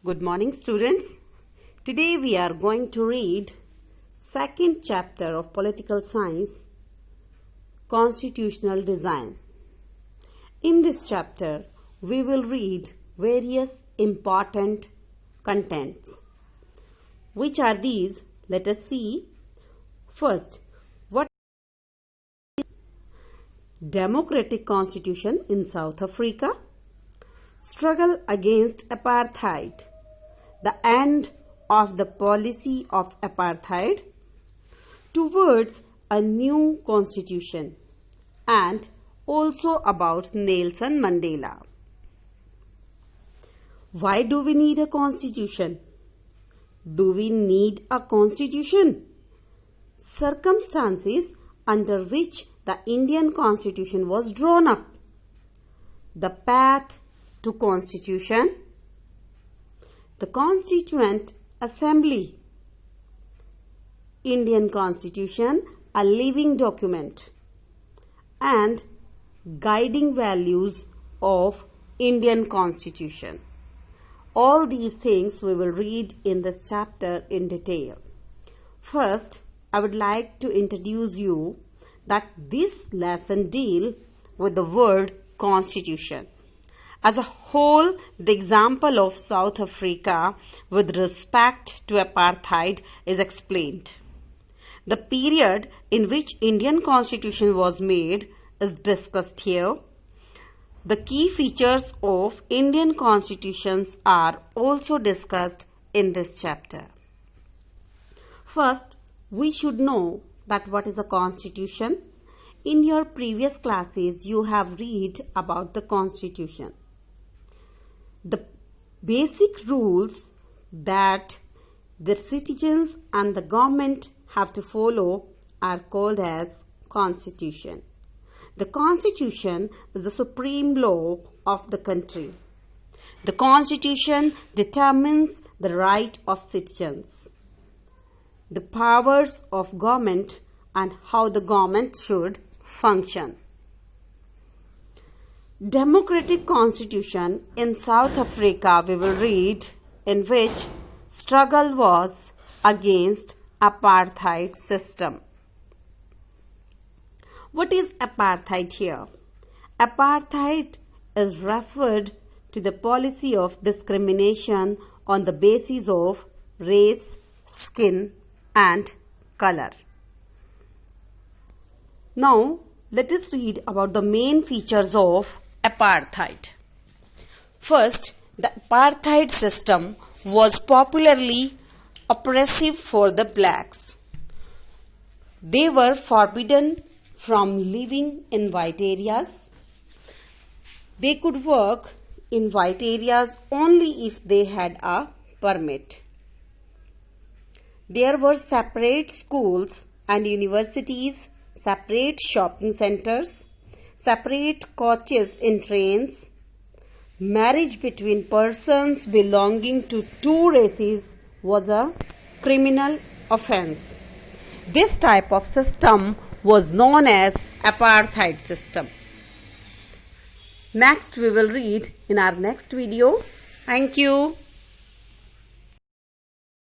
Good morning, students. Today we are going to read second chapter of Political Science, Constitutional Design. In this chapter, we will read various important contents. Which are these? Let us see. First, what is democratic constitution in South Africa? Struggle against apartheid. The end of the policy of apartheid towards a new constitution, and also about Nelson Mandela. Why do we need a constitution? Do we need a constitution? Circumstances under which the Indian constitution was drawn up. The path to constitution. The Constituent Assembly. Indian Constitution, a living document. And guiding values of Indian Constitution. All these things we will read in this chapter in detail. First, I would like to introduce you that this lesson deals with the word constitution. As a whole, the example of South Africa with respect to apartheid is explained. The period in which Indian Constitution was made is discussed here. The key features of Indian constitutions are also discussed in this chapter. First, we should know that what is a constitution. In your previous classes, you have read about the constitution. The basic rules that the citizens and the government have to follow are called as constitution. The constitution is the supreme law of the country. The constitution determines the right of citizens, the powers of government, and how the government should function. Democratic constitution in South Africa we will read, in which struggle was against apartheid system. What is apartheid here? Apartheid is referred to the policy of discrimination on the basis of race, skin, and color. Now, let us read about the main features of apartheid. First, the apartheid system was popularly oppressive for the blacks. They were forbidden from living in white areas. They could work in white areas only if they had a permit. There were separate schools and universities, separate shopping centers, separate coaches in trains. Marriage between persons belonging to two races was a criminal offense. This type of system was known as apartheid system. Next we will read in our next video. Thank you.